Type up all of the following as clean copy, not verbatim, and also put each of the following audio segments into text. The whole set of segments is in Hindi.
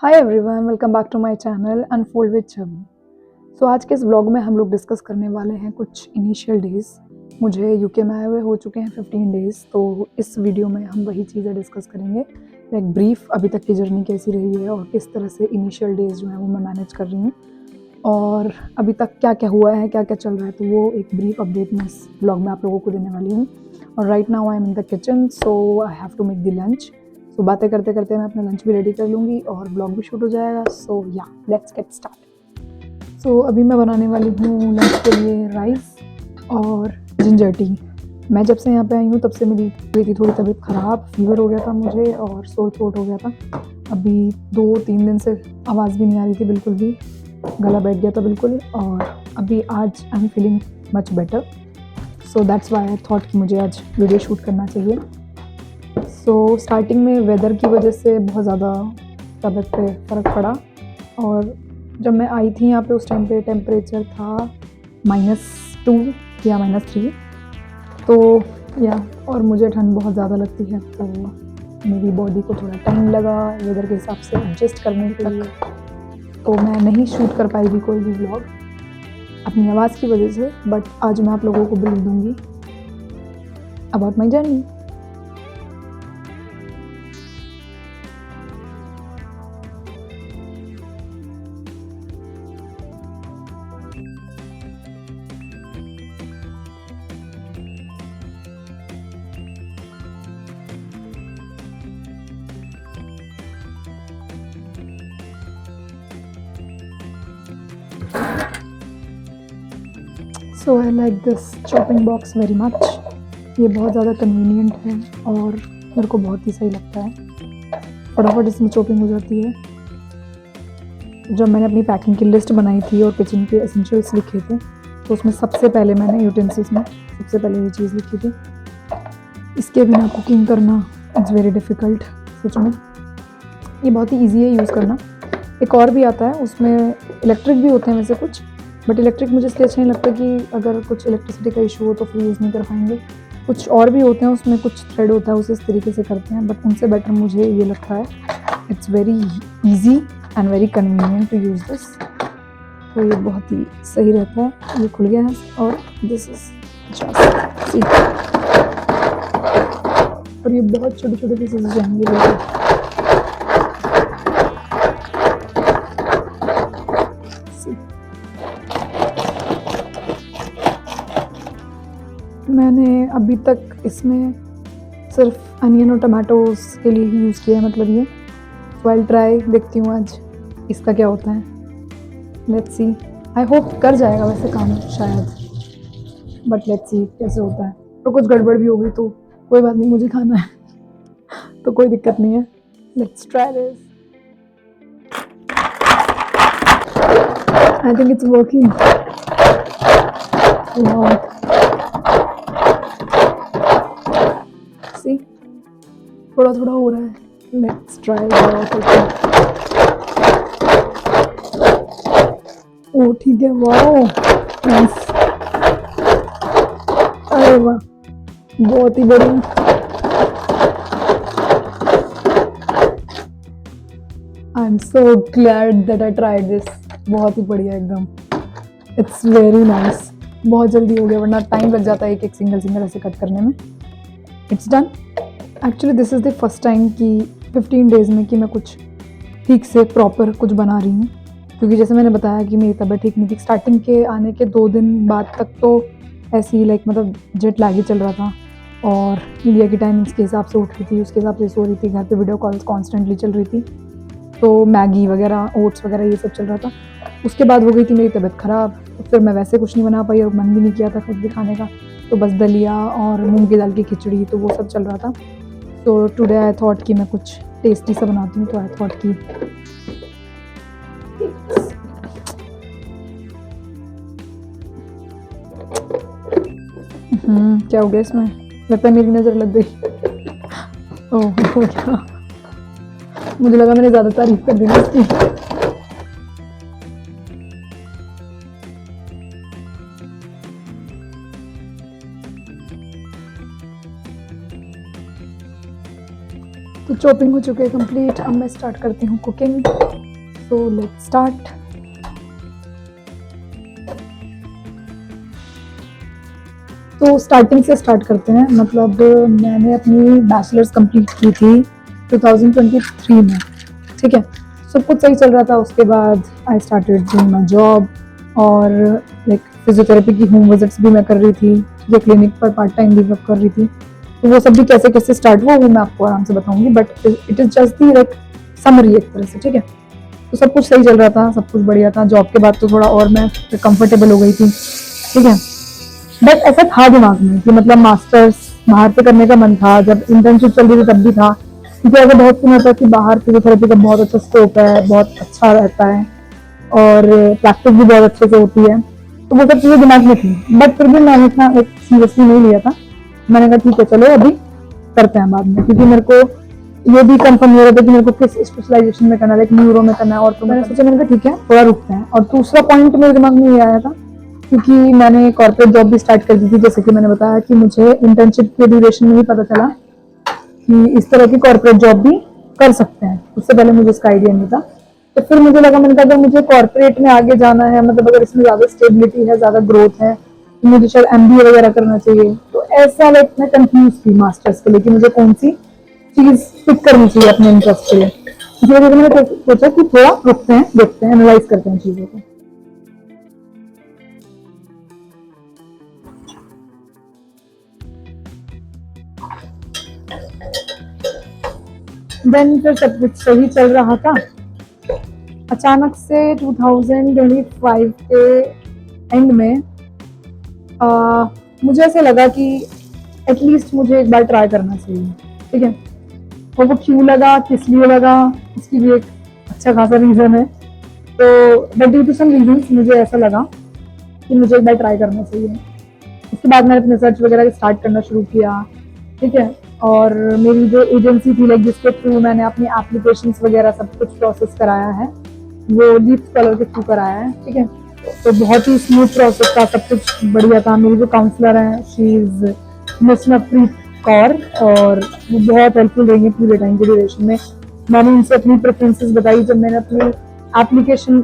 Hi everyone, welcome back to my channel unfold with Chhavi. So आज के इस व्लॉग में हम लोग डिस्कस करने वाले हैं कुछ इनिशियल डेज़। मुझे यूके में आए हुए हो चुके हैं 15 डेज़, तो इस वीडियो में हम वही चीज़ें डिस्कस करेंगे। लाइक ब्रीफ अभी तक की जर्नी कैसी रही है और किस तरह से इनिशियल डेज़ जो हैं वो मैं मैनेज कर रही हूँ और अभी तक क्या क्या हुआ है, क्या क्या चल रहा है, तो वो एक ब्रीफ अपडेट मैं इस व्लॉग में आप लोगों को देने वाली हूँ। और right now I am in the kitchen, so I have to make the lunch. So बातें करते करते मैं अपना लंच भी रेडी कर लूँगी और ब्लॉग भी शूट हो जाएगा। सो या लेट्स गेट स्टार्ट। सो अभी मैं बनाने वाली हूँ लंच के लिए राइस और जिंजर टी। मैं जब से यहाँ पे आई हूँ तब से मेरी हुई थी थोड़ी तबीयत ख़राब, फीवर हो गया था मुझे और सोर थ्रोट हो गया था। अभी 2-3 दिन से आवाज़ भी नहीं आ रही थी बिल्कुल भी, गला बैठ गया था बिल्कुल। और अभी आज I am feeling much better, so that's why I thought कि मुझे आज वीडियो शूट करना चाहिए। सो स्टार्टिंग में वेदर की वजह से बहुत ज़्यादा तबीयत पे फ़र्क पड़ा और जब मैं आई थी यहाँ पे उस टाइम पे टेम्परेचर था -2 या -3। तो या और मुझे ठंड बहुत ज़्यादा लगती है, तो मेरी बॉडी को थोड़ा टाइम लगा वेदर के हिसाब से एडजस्ट करने के लिए। तो मैं नहीं शूट कर पाई थी कोई भी व्लॉग अपनी आवाज़ की वजह से, बट आज मैं आप लोगों को ब्रीफ दूँगी about my journey. So I like this chopping box very much. ये बहुत ज़्यादा कन्वीनियंट है और मेरे को बहुत ही सही लगता है, फटाफट इसमें चॉपिंग हो जाती है। जब मैंने अपनी पैकिंग की लिस्ट बनाई थी और किचन के एसेंशियल्स लिखे थे, तो उसमें सबसे पहले मैंने यूटेंसिल्स में सबसे पहले ये चीज़ लिखी थी। इसके बिना कुकिंग करना इट्स वेरी डिफ़िकल्ट। सच में ये बहुत ही ईजी है यूज़ करना। एक और भी आता है, उसमें इलेक्ट्रिक भी होते हैं वैसे कुछ, बट इलेक्ट्रिक मुझे इसलिए अच्छा नहीं लगता कि अगर कुछ इलेक्ट्रिसिटी का इशू हो तो फिर यूज़ नहीं कर पाएंगे। कुछ और भी होते हैं, उसमें कुछ थ्रेड होता है, उसे इस तरीके से करते हैं, बट उनसे बेटर मुझे ये लगता है। It's very easy and very convenient to use this. तो ये बहुत ही सही रहता है। ये खुल गया है और दिस इज जस्ट सी, और ये बहुत छोटे छोटे पीसेस जाएंगे बिल्कुल। मैंने अभी तक इसमें सिर्फ अनियन और टमाटोज़ के लिए ही यूज़ किया है, मतलब ये। सो आई ट्राई, देखती हूँ आज इसका क्या होता है। लेट्स सी, आई होप कर जाएगा वैसे काम शायद, बट लेट्स सी कैसे होता है। और कुछ गड़बड़ भी होगी तो कोई बात नहीं, मुझे खाना है तो कोई दिक्कत नहीं है। Let's try this. I think it's working. See, थोड़ा थोड़ा हो रहा है। Let's try. ओ ठीक है, वाओ नाइस। अरे वाह, बहुत ही बढ़िया। I am so glad that I tried this. बहुत ही बढ़िया एकदम, इट्स वेरी नाइस। बहुत जल्दी हो गया, वरना टाइम लग जाता है एक एक सिंगल ऐसे कट करने में। It's done. Actually this is the first time कि 15 डेज़ में कि मैं कुछ ठीक से प्रॉपर कुछ बना रही हूँ, क्योंकि जैसे मैंने बताया कि मेरी तबीयत ठीक नहीं थी। स्टार्टिंग के आने के 2 दिन बाद तक तो ऐसे ही लाइक मतलब जेट लैग ही चल रहा था और इंडिया की टाइमिंग्स के हिसाब से उठ रही थी, उसके हिसाब से सो रही थी, घर पे वीडियो कॉल्स कॉन्स्टेंटली चल रही थी, तो मैगी वगैरह, ओट्स वगैरह ये सब चल रहा था। उसके बाद हो गई थी मेरी तबीयत ख़राब, तो फिर मैं वैसे कुछ नहीं बना पाई और मन भी नहीं किया था खुद भी खाने का, तो बस दलिया और मूंग की दाल की खिचड़ी, तो वो सब चल रहा था। तो टुडे आई थॉट कि मैं कुछ टेस्टी सा बनाती हूँ, तो आई थॉट कि क्या हो गया इसमें, लगता है मेरी नज़र लग गई। ओह हो गया, मुझे लगा मैंने ज़्यादा तारीफ कर दी ना इसकी। तो चॉपिंग हो चुके हैं कंप्लीट। अब मैं स्टार्ट करती हूँ कुकिंग। So let's start. तो स्टार्टिंग से स्टार्ट करते हैं। मतलब मैंने अपनी बैचलर्स कंप्लीट की थी 2023 में, ठीक है। सब कुछ सही चल रहा था। उसके बाद I started doing my job और लाइक फिजियोथेरेपी की होम विजिट्स भी मैं कर रही थी, ये क्लिनिक पर पार्ट टाइम भी वर्क कर रही थी। तो वो सब भी कैसे कैसे स्टार्ट हुआ वो मैं आपको आराम से बताऊंगी, but it is just the like summary एक तरह से, ठीक है। तो सब कुछ सही चल रहा था, सब कुछ बढ़िया था। जॉब के बाद तो थोड़ा और मैं कंफर्टेबल हो गई थी, ठीक है। बट ऐसा था दिमाग में कि मतलब मास्टर्स बाहर से करने का मन था। जब इंटर्नशिप चल रही थी तब भी था, क्योंकि ऐसा बहुत सुना था कि बाहर फिजियोथेरेपी का बहुत अच्छा स्कोप है, बहुत अच्छा रहता है और प्रैक्टिस भी बहुत अच्छे से होती है। तो वो सब चीज़ें दिमाग में थी, बट फिर भी मैंने इतना एक सीरियसली नहीं लिया था। मैंने कहा ठीक है चलो अभी करते हैं बाद में, क्योंकि मेरे को ये भी कंफर्म हो रहा था कि मेरे को किस स्पेशलाइजेशन में करना है, लाइक न्यूरो में करना है। और तो मैंने सोचा, मैंने कहा ठीक है थोड़ा रुकते हैं। और दूसरा पॉइंट मेरे दिमाग में ये आया था क्योंकि मैंने कॉर्पोरेट जॉब भी स्टार्ट कर दी थी। जैसे कि मैंने बताया कि मुझे इंटर्नशिप के ड्यूरेशन में ही पता चला कि इस तरह की कॉर्पोरेट जॉब भी कर सकते हैं। उससे पहले मुझे इसका आइडिया नहीं था। तो फिर मुझे लगा, मैंने कहा अगर मुझे कॉर्पोरेट में आगे जाना है, मतलब अगर इसमें ज़्यादा स्टेबिलिटी है, ज़्यादा ग्रोथ है, तो मुझे शायद MBA वगैरह करना चाहिए। तो ऐसा लाइक मैं कंफ्यूज थी मास्टर्स के लिए कि मुझे कौन सी चीज़ पिक करनी चाहिए अपने इंटरेस्ट के लिए। इसी वजह से मैंने सोचा कि थोड़ा रुकते हैं, देखते हैं, एनालाइज करते हैं चीज़ों को। देन फिर सब कुछ सही चल रहा था। अचानक से 2025 के एंड में मुझे ऐसे लगा कि एटलीस्ट मुझे एक बार ट्राई करना चाहिए, ठीक है। और वो क्यों लगा, किस लिए लगा, उसकी भी एक अच्छा खासा रीज़न है। तो but due to some reasons मुझे ऐसा लगा कि मुझे एक बार ट्राई करना चाहिए। उसके बाद मैंने अपने सर्च वगैरह स्टार्ट करना शुरू किया, ठीक है। और मेरी जो एजेंसी थी लाइक जिसके थ्रू मैंने अपनी एप्लीकेशंस वगैरह सब कुछ प्रोसेस कराया है, वो लीप स्कॉलर के थ्रू कराया है, ठीक है। तो बहुत ही स्मूथ प्रोसेस था, सब कुछ बढ़िया था। मेरी जो काउंसलर हैं she is miss Navpreet Kaur, और वो बहुत हेल्पफुल रहेंगे पूरे टाइम के ड्यूरेशन में। मैंने उनसे अपनी प्रेफरेंसेस बताई जब मैंने अपनी एप्लीकेशन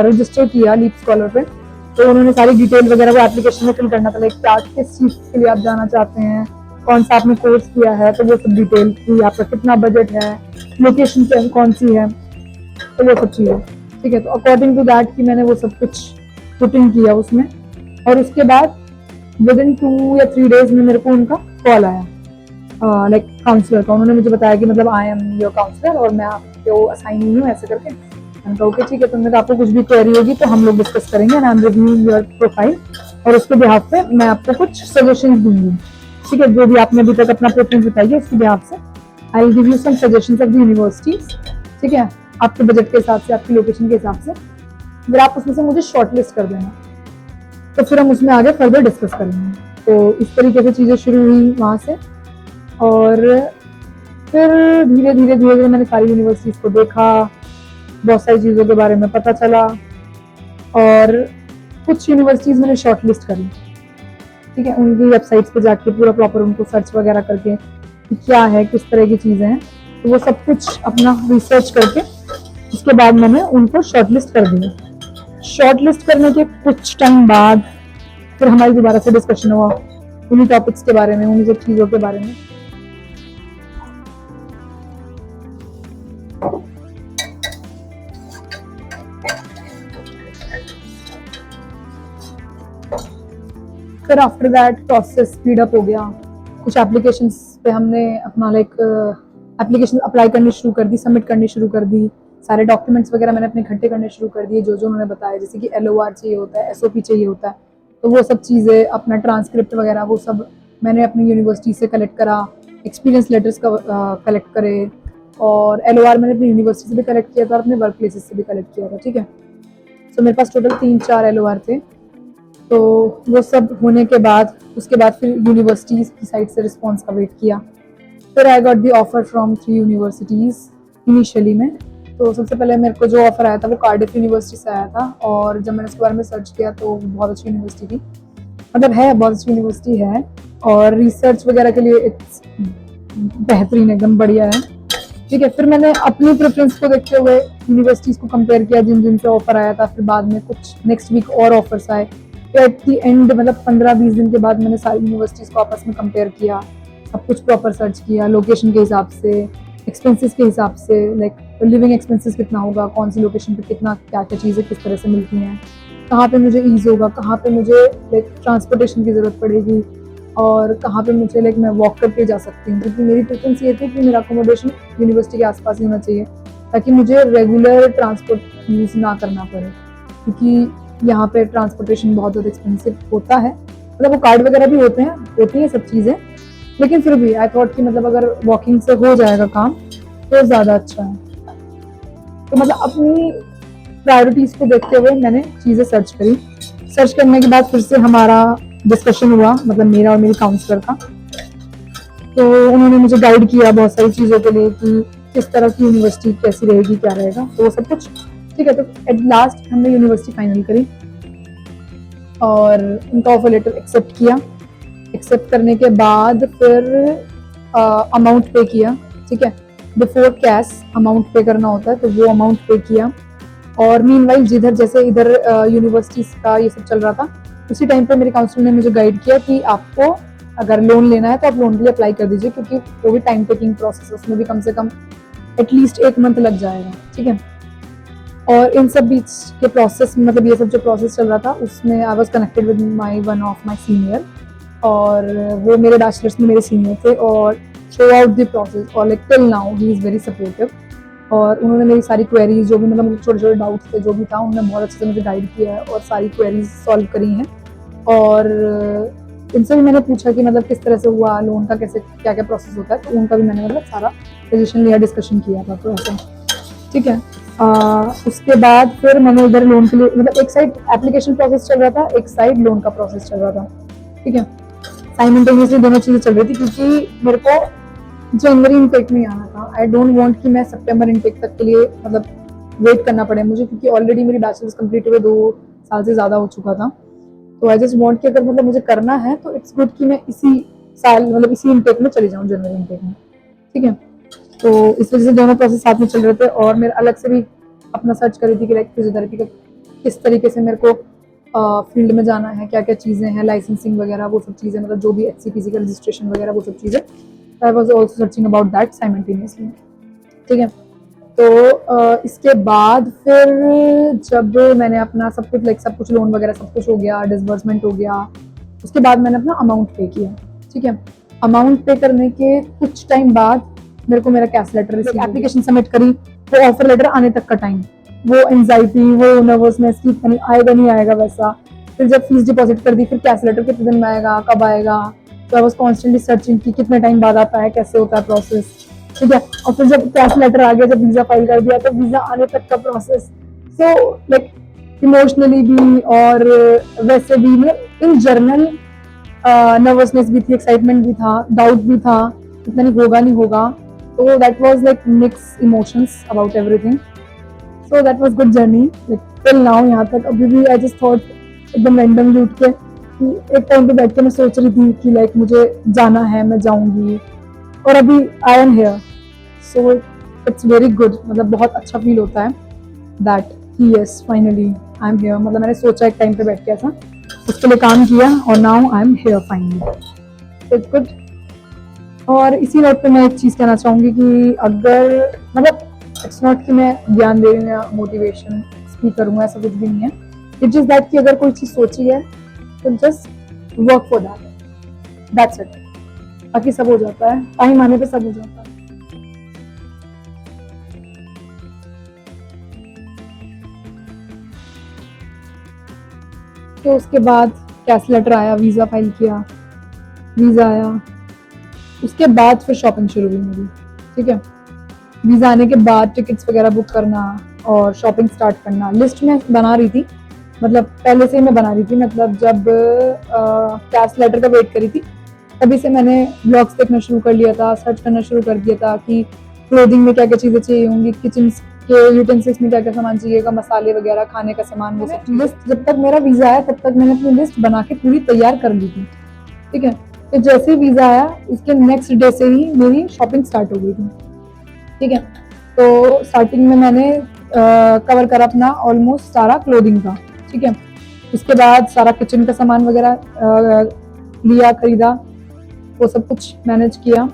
रजिस्टर किया लीप स्कॉलर पे। तो उन्होंने सारी डिटेल वगैरह वो एप्लीकेशन में फिल करना था, लाइक क्या किस चीज़ के लिए आप जाना चाहते हैं, कौन सा आपने कोर्स किया है, तो वो सब डिटेल थी, आपका कितना बजट है, लोकेशन कौन सी है, तो वो सब चीज़ें, ठीक है। तो अकॉर्डिंग टू दैट कि मैंने वो सब कुछ पुट इन किया उसमें। और उसके बाद विद इन 2 या 3 डेज में मेरे को उनका कॉल आया, लाइक काउंसलर का। उन्होंने मुझे बताया कि मतलब आई एम योर काउंसलर और मैं आपको असाइन हुई हूँ, ऐसे करके। मैंने कहा ओके ठीक है। तो मैंने कहा आपको कुछ भी क्वेरी होगी तो हम लोग डिस्कस करेंगे and I am reviewing your profile, और उसके बिहाफ पे मैं आपको कुछ सजेशंस दूंगी, ठीक है। जो भी आपने अभी तक अपना प्रेफरेंस बताइए उसके बिहाफ से I will give you some suggestions of the universities, ठीक है, आपके बजट के हिसाब से, आपकी लोकेशन के हिसाब से। फिर आप उसमें से मुझे शॉर्ट लिस्ट कर देना, तो फिर हम उसमें आगे फर्दर डिस्कस करेंगे। तो इस तरीके से चीज़ें शुरू हुई वहाँ से। और फिर धीरे धीरे धीरे धीरे मैंने सारी यूनिवर्सिटीज़ को देखा, बहुत सारी चीज़ों के बारे में पता चला, और कुछ यूनिवर्सिटीज़ मैंने शॉर्ट लिस्ट करी, ठीक है। उनकी वेबसाइट्स पे जाके पूरा प्रॉपर उनको सर्च वगैरह करके कि क्या है, किस तरह की चीज़ें हैं, तो वो सब कुछ अपना रिसर्च करके उसके बाद मैंने उनको शॉर्ट लिस्ट कर दिया। शॉर्ट लिस्ट करने के कुछ टाइम बाद फिर हमारी दोबारा से डिस्कशन हुआ उन्हीं टॉपिक्स के बारे में, उन्हीं सब चीज़ों के बारे में। फिर after that process speed up हो गया। कुछ एप्लीकेशंस पे हमने अपना लाइक एप्लीकेशन अप्लाई करनी शुरू कर दी, सबमिट करनी शुरू कर दी। सारे डॉक्यूमेंट्स वगैरह मैंने अपने इकट्ठे करने शुरू कर दिए, जो जो उन्होंने बताया, जैसे कि LOR चाहिए होता है, SOP चाहिए होता है, तो वो सब चीज़ें, अपना ट्रांसक्रिप्ट वगैरह वो सब मैंने अपनी यूनिवर्सिटी से कलेक्ट करा, एक्सपीरियंस लेटर्स का कलेक्ट करे, और LOR मैंने अपनी यूनिवर्सिटी से भी कलेक्ट किया था और अपने वर्क प्लेसेस से भी कलेक्ट किया था, ठीक है। तो मेरे पास टोटल 3-4 LOR थे। तो वो सब होने के बाद उसके बाद फिर यूनिवर्सिटीज़ की साइड से रिस्पॉन्स का वेट किया। फिर I got the offer from 3 universities initially में। तो सबसे पहले मेरे को जो ऑफर आया था वो कार्डिफ यूनिवर्सिटी से आया था, और जब मैंने उसके बारे में सर्च किया तो बहुत अच्छी यूनिवर्सिटी थी, मतलब है बहुत अच्छी यूनिवर्सिटी है, और रिसर्च वगैरह के लिए इट्स बेहतरीन एकदम बढ़िया है। ठीक है, फिर मैंने अपनी प्रेफरेंस को देखते हुए यूनिवर्सिटीज़ को कंपेयर किया जिन जिन से ऑफर आया था। फिर बाद में कुछ नेक्स्ट वीक और ऑफर्स आए, तो एट दी एंड मतलब 15-20 दिन के बाद मैंने सारी यूनिवर्सिटीज़ को आपस में कंपेयर किया, सब कुछ प्रॉपर सर्च किया, लोकेशन के हिसाब से, एक्सपेंसेस के हिसाब से, लाइक लिविंग एक्सपेंसेस कितना होगा, कौन सी लोकेशन पे कितना क्या क्या चीज़ें किस तरह से मिलती हैं, कहाँ पे मुझे ईज़ होगा, कहाँ पे मुझे लाइक ट्रांसपोर्टेशन की ज़रूरत पड़ेगी, और कहाँ पे मुझे लाइक मैं वॉक करके जा सकती हूँ। क्योंकि मेरी प्रेफरेंस ये थी कि मेरा अकोमोडेशन यूनिवर्सिटी के आसपास ही होना चाहिए, ताकि मुझे रेगुलर ट्रांसपोर्ट यूज़ ना करना पड़े, क्योंकि यहाँ पे ट्रांसपोर्टेशन बहुत ज़्यादा एक्सपेंसिव होता है। मतलब वो कार्ड वगैरह भी होती हैं सब चीज़ें, लेकिन फिर भी आई थॉट कि मतलब अगर वॉकिंग से हो जाएगा काम तो ज़्यादा अच्छा है। तो मतलब अपनी प्रायोरिटीज़ को देखते हुए मैंने चीज़ें सर्च करी। सर्च करने के बाद फिर से हमारा डिस्कशन हुआ, मतलब मेरा और मेरी काउंसलर का। तो उन्होंने मुझे गाइड किया बहुत सारी चीज़ों के लिए कि किस तरह की यूनिवर्सिटी कैसी रहेगी, क्या रहेगा, तो वो सब कुछ ठीक है। तो एट लास्ट हमने यूनिवर्सिटी फाइनल करी और उनका ऑफर लेटर एक्सेप्ट किया। एक्सेप्ट करने के बाद फिर अमाउंट पे किया। ठीक है, बिफोर कैश अमाउंट पे करना होता है, तो वो अमाउंट पे किया। और मीनवाइल जिधर जैसे इधर यूनिवर्सिटीज़ का ये सब चल रहा था, उसी टाइम पे मेरे काउंसलर ने मुझे गाइड किया कि आपको अगर लोन लेना है तो आप लोन के लिए अप्लाई कर दीजिए, क्योंकि वो भी टाइम टेकिंग प्रोसेस है, उसमें भी कम से कम एटलीस्ट 1 मंथ लग जाएगा। ठीक है, और इन सब बीच के प्रोसेस में मतलब ये सब जो प्रोसेस चल रहा था उसमें I was connected with one of my senior, और वो मेरे बैचलर्स में मेरे सीनियर थे, और थ्रू आउट द प्रोसेस और like till now he is very supportive. और उन्होंने मेरी सारी क्वेरीज जो भी मतलब मुझे छोटे छोटे डाउट्स थे जो भी था, उन्होंने बहुत अच्छे से मुझे गाइड किया है और सारी क्वेरीज सॉल्व करी हैं। और इनसे भी मैंने पूछा कि मतलब किस तरह से हुआ लोन का, कैसे क्या क्या प्रोसेस होता है, तो उनका भी मैंने मतलब सारा सजेशन लिया, डिस्कशन किया था प्रोसेस। ठीक है, उसके बाद फिर मैंने उधर लोन के लिए मतलब एक साइड एप्लीकेशन प्रोसेस चल रहा था, एक साइड लोन का प्रोसेस चल रहा था। ठीक है, साइमल्टेनियसली दोनों चीज़ें चल रही थी, क्योंकि मेरे को जनवरी इनटेक में आना था। आई डोंट वांट कि मैं सितंबर इनटेक तक के लिए मतलब वेट करना पड़े मुझे, क्योंकि ऑलरेडी मेरी बैचलर्स कंप्लीट हुए 2 साल से ज़्यादा हो चुका था। तो आई जस्ट वांट कि अगर मतलब मुझे करना है तो इट्स गुड कि मैं इसी साल मतलब इसी इनटेक में चली जाऊँ, जनवरी इनटेक में। ठीक है, तो इस वजह से दोनों प्रोसेस साथ में चल रहे थे, और मेरे अलग से भी अपना सर्च करी थी कि लाइक फिजियोथेरेपी का किस तरीके से मेरे को फील्ड में जाना है, क्या क्या चीज़ें हैं, लाइसेंसिंग वगैरह वो सब चीज़ें, मतलब जो भी HCPC का रजिस्ट्रेशन वगैरह वो सब चीज़ें। I was also searching about that simultaneously. ठीक है, तो इसके बाद फिर जब मैंने अपना सब कुछ लाइक सब कुछ लोन वगैरह सब कुछ हो गया, डिसबर्समेंट हो गया, उसके बाद मैंने अपना अमाउंट पे किया। ठीक है, अमाउंट पे करने के कुछ टाइम बाद मेरे को मेरा cash letter receive, application submit करी, वो ऑफर लेटर आने तक का टाइम, वो एंजाइटी, वो नर्वसनेस की पता नहीं आएगा नहीं आएगा वैसा। फिर जब फीस डिपॉजिट कर दी, फिर कैश लेटर कितने दिन में आएगा, कब आएगा, तो आई वाज कॉन्स्टेंटली सर्चिंग कि कितने टाइम बाद आता है, कैसे होता है प्रोसेस। ठीक है, और फिर जब कैश लेटर आ गया, जब वीज़ा फाइल कर दिया, तो वीज़ा आने तक का प्रोसेस, सो लाइक इमोशनली भी और वैसे भी मतलब इन जनरल नर्वसनेस भी थी, एक्साइटमेंट भी था, डाउट भी था, इतना नहीं होगा नहीं होगा। तो that was like mix emotions about everything. So that was good journey like till now, यहाँ तक। अभी भी आई जस्ट थॉट एकदम रैंडमली उठ के कि एक टाइम पे बैठ के मैं सोच रही थी कि लाइक मुझे जाना है, मैं जाऊंगी, और अभी I am here. So it's very good, मतलब बहुत अच्छा फील होता है that yes finally I am here. मतलब मैंने सोचा एक टाइम पे बैठ के ऐसा, उसके लिए काम किया, और now I am here finally. It's good. और इसी नोट पे मैं एक चीज़ कहना चाहूँगी कि अगर मतलब इट्स नॉट कि मैं ज्ञान दे रही हूँ या मोटिवेशन स्पीकर हूँ, ऐसा कुछ भी नहीं है। इट इज दैट कि अगर कोई चीज़ सोची है तो just work for that, that's it. बाकी सब हो जाता है, टाइम आने पे सब हो जाता है। तो उसके बाद कैश लेटर आया, वीज़ा फाइल किया, वीज़ा आया, उसके बाद फिर शॉपिंग शुरू हुई मेरी। ठीक है, वीज़ा आने के बाद टिकट्स वगैरह बुक करना और शॉपिंग स्टार्ट करना। लिस्ट में बना रही थी, मतलब पहले से ही मैं बना रही थी, मतलब जब कैश लेटर का वेट करी थी तभी से मैंने ब्लॉग्स देखना शुरू कर लिया था, सर्च करना शुरू कर दिया था कि क्लोथिंग में क्या क्या चीज़ें चाहिए होंगी, किचन के यूटेंसिल्स में क्या क्या सामान चाहिएगा, मसाले वगैरह, खाने का सामान, वो सब लिस्ट जब तक मेरा वीज़ा आया तब तक मैंने अपनी लिस्ट बना के पूरी तैयार कर ली थी। ठीक है, तो जैसे ही वीज़ा आया उसके नेक्स्ट डे से ही मेरी शॉपिंग स्टार्ट हो गई थी, ठीक है। तो स्टार्टिंग में मैंने कवर करा अपना ऑलमोस्ट सारा क्लोथिंग का, ठीक है। उसके बाद सारा किचन का सामान वगैरह लिया, खरीदा, वो सब कुछ मैनेज किया।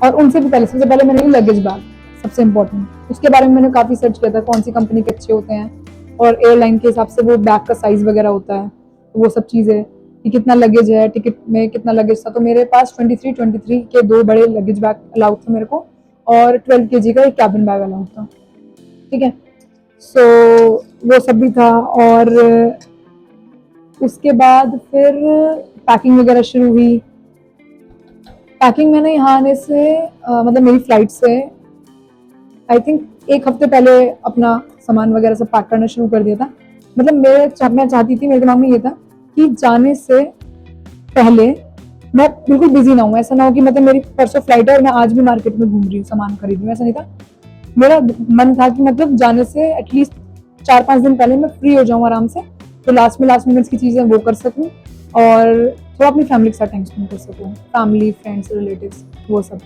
और उनसे भी पहले, सबसे पहले मैंने लगेज बैग, सबसे इम्पोर्टेंट, उसके बारे में मैंने काफ़ी सर्च किया था कौन सी कंपनी के अच्छे होते हैं, और एयरलाइन के हिसाब से वो बैग का साइज़ वगैरह होता है, तो वो सब चीज़ें कि कितना लगेज है, टिकट में कितना लगेज था। तो मेरे पास 23 के 2 बड़े लगेज बैग अलाउड थे मेरे को, और 12 kg का एक कैबिन बैग अलाउड था, ठीक है। सो वो सब भी था। और उसके बाद फिर पैकिंग वगैरह शुरू हुई। पैकिंग मैंने यहाँ आने से मतलब मेरी फ्लाइट से आई थिंक 1 हफ्ते पहले अपना सामान वगैरह सब पैक करना शुरू कर दिया था। मतलब मैं चाहती थी, मेरे दिमाग में ये था कि जाने से पहले मैं बिल्कुल बिजी ना हूँ। ऐसा ना हो कि मतलब मेरी परसों फ्लाइट है और मैं आज भी मार्केट में घूम रही हूँ, सामान खरीद रही हूँ, ऐसा नहीं था। मेरा मन था कि मतलब जाने से एटलीस्ट 4-5 दिन पहले मैं फ्री हो जाऊँ आराम से, तो लास्ट मिनट्स की चीज़ें वो कर सकूँ और थोड़ा अपनी फैमिली के साथ टाइम स्पेंड कर सकूँ, फैमिली, फ्रेंड्स, रिलेटिव्स, वो सब।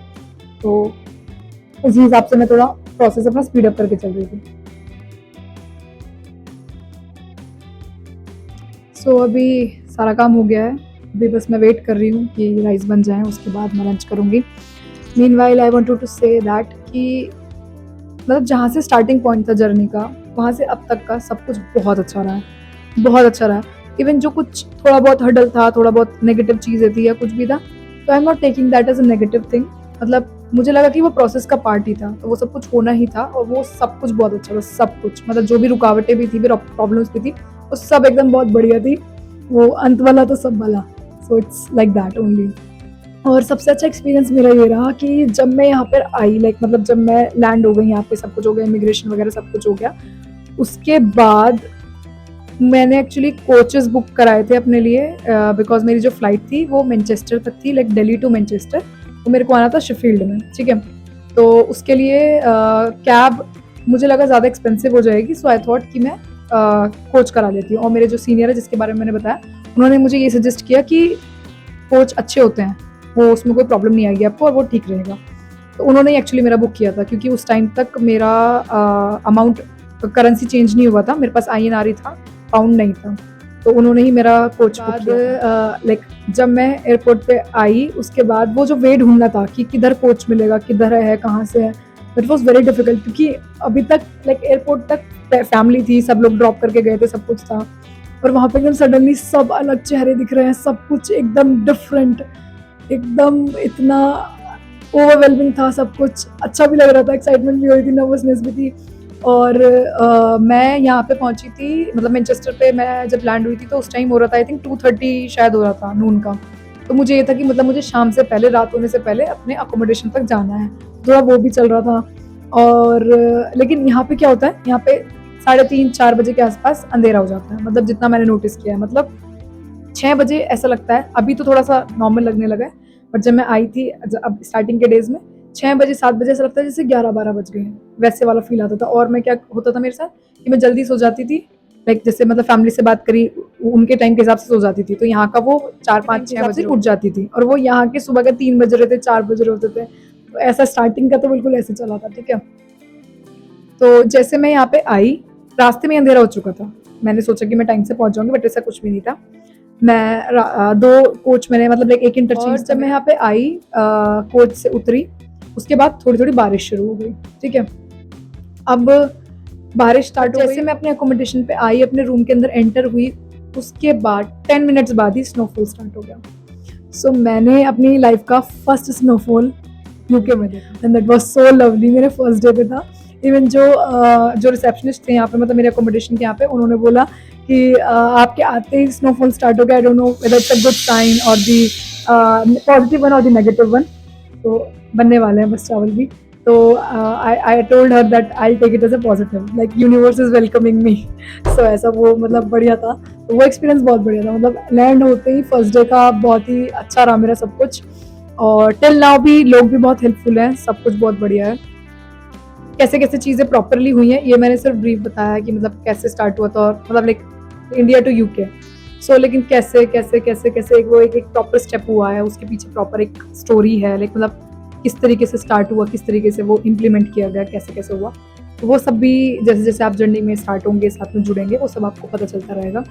तो उसी हिसाब से मैं थोड़ा प्रोसेस अपना स्पीड अप करके चल रही थी। सो अभी सारा काम हो गया है, अभी बस मैं वेट कर रही हूँ कि राइस बन जाए, उसके बाद मैं लंच करूँगी। Meanwhile I wanted to say that कि मतलब जहाँ से स्टार्टिंग पॉइंट था जर्नी का, वहाँ से अब तक का सब कुछ बहुत अच्छा रहा है, बहुत अच्छा रहा है। इवन जो कुछ थोड़ा बहुत हर्डल था, थोड़ा बहुत नेगेटिव चीज़ें थी या कुछ भी था, तो I am not taking that as a negative thing. मतलब मुझे लगा कि वो प्रोसेस का पार्ट ही था, तो वो सब कुछ होना ही था, और वो सब कुछ बहुत अच्छा था, सब कुछ। मतलब जो भी रुकावटें भी थी, प्रॉब्लम्स भी थी, वो सब एकदम बहुत बढ़िया थी। वो अंत वाला तो सब वाला, so it's like that only. और सबसे अच्छा एक्सपीरियंस मेरा ये रहा कि जब मैं यहाँ पर आई, लाइक मतलब जब मैं लैंड हो गई यहाँ पे, सब कुछ हो गया, इमिग्रेशन वगैरह सब कुछ हो गया, उसके बाद मैंने एक्चुअली कोचेस बुक कराए थे अपने लिए, बिकॉज मेरी जो फ्लाइट थी वो मैनचेस्टर तक थी, लाइक दिल्ली टू मैनचेस्टर, तो मेरे को आना था शेफील्ड में, ठीक है। तो उसके लिए कैब मुझे लगा ज़्यादा एक्सपेंसिव हो जाएगी, सो आई थॉट कि मैं कोच करा लेती हूँ। और मेरे जो सीनियर है जिसके बारे में मैंने बताया, उन्होंने मुझे ये सजेस्ट किया कि कोच अच्छे होते हैं, वो उसमें कोई प्रॉब्लम नहीं आएगी आपको और वो ठीक रहेगा। तो उन्होंने एक्चुअली मेरा बुक किया था, क्योंकि उस टाइम तक मेरा अमाउंट, करेंसी चेंज नहीं हुआ था, मेरे पास INR ही था, पाउंड नहीं था। तो उन्होंने ही मेरा कोच बुक किया। लाइक जब मैं एयरपोर्ट पे आई, उसके बाद वो जो वे ढूंढना था कि किधर कोच मिलेगा, किधर है, कहाँ से है, इट वॉज वेरी डिफिकल्ट, क्योंकि अभी तक लाइक एयरपोर्ट तक फैमिली थी, सब लोग ड्रॉप करके गए थे, सब कुछ था, और वहाँ पे एकदम सडनली सब अलग चेहरे दिख रहे हैं, सब कुछ एकदम डिफरेंट, एकदम इतना ओवरवेलमिंग था सब कुछ। अच्छा भी लग रहा था, एक्साइटमेंट भी हो रही थी, नर्वसनेस भी थी। और मैं यहाँ पे पहुंची थी, मतलब मैनचेस्टर पे मैं जब लैंड हुई थी, तो उस टाइम हो रहा था आई थिंक 2:30 शायद हो रहा था नून का। तो मुझे ये था कि मतलब मुझे शाम से पहले, रात होने से पहले अपने अकोमोडेशन तक जाना है, थोड़ा वो भी चल रहा था। और लेकिन यहाँ पे क्या होता है, यहाँ पे 3:30-4 बजे के आसपास अंधेरा हो जाता है, मतलब जितना मैंने नोटिस किया है। मतलब 6 बजे ऐसा लगता है, अभी तो थोड़ा सा नॉर्मल लगने लगा है, बट जब मैं आई थी अब स्टार्टिंग के डेज में, 6 बजे 7 बजे ऐसा लगता है जैसे 11-12 बज गए हैं, वैसे वाला फील आता था। और मैं क्या होता था मेरे साथ कि मैं जल्दी सो जाती थी, लाइक जैसे मतलब फैमिली से बात करी, उनके टाइम के हिसाब से सो जाती थी, तो यहाँ का वो 4-5-6 बजे उठ जाती थी, और वो यहाँ के सुबह के 3 बज रहे थे, 4 बज रहे होते थे। तो ऐसा स्टार्टिंग का तो बिल्कुल ऐसे चला था, ठीक है। तो जैसे मैं यहाँ पे आई, रास्ते में अंधेरा हो चुका था, मैंने सोचा कि मैं टाइम से पहुंच जाऊंगी, बट ऐसा कुछ भी नहीं था। मैं 2 कोच मैंने, मतलब एक इंटरचेंज, जब मैं यहाँ पे आई, कोच से उतरी, उसके बाद थोड़ी थोड़ी बारिश शुरू हो गई, ठीक है। अब बारिश स्टार्ट हो गई, जैसे मैं अपने अकोमोडेशन पे आई, अपने रूम के अंदर एंटर हुई, उसके बाद 10 मिनट्स बाद ही स्नोफॉल स्टार्ट हो गया। सो मैंने अपनी लाइफ का फर्स्ट स्नोफॉल यूके में देखा, and that was so lovely. मेरे फर्स्ट डे पे था। इवन जो रिसेप्शनिस्ट थे यहाँ पे, मतलब मेरे अकोमोडेशन के यहाँ पे, उन्होंने बोला कि आपके आते ही स्नोफॉल स्टार्ट हो गया, I don't know whether it's a good sign और दी पॉजिटिव वन और दी नेगेटिव वन। तो बनने वाले हैं बस चावल भी। तो I told her that I take it as a positive, like universe is welcoming me. So ऐसा वो मतलब बढ़िया था। तो वो एक्सपीरियंस बहुत बढ़िया था, मतलब लैंड होते ही फर्स्ट डे का बहुत ही अच्छा रहा मेरा सब कुछ। और टिल नाउ भी लोग भी बहुत हेल्पफुल हैं, सब कुछ बहुत बढ़िया है। कैसे कैसे चीज़ें प्रॉपरली हुई हैं, ये मैंने सिर्फ ब्रीफ बताया कि मतलब कैसे स्टार्ट हुआ था, और मतलब लाइक इंडिया टू यूके। सो लेकिन कैसे कैसे कैसे कैसे वो एक प्रॉपर स्टेप हुआ है, उसके पीछे प्रॉपर एक स्टोरी है, लाइक मतलब किस तरीके से स्टार्ट हुआ, किस तरीके से वो इम्प्लीमेंट किया गया, कैसे कैसे हुआ। तो वो सब भी जैसे जैसे आप जर्नी में स्टार्ट होंगे, साथ में जुड़ेंगे, वो सब आपको पता चलता रहेगा।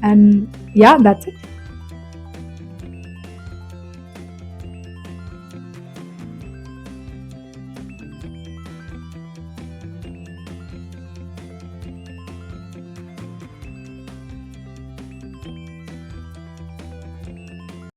एंड या दैट्स इट।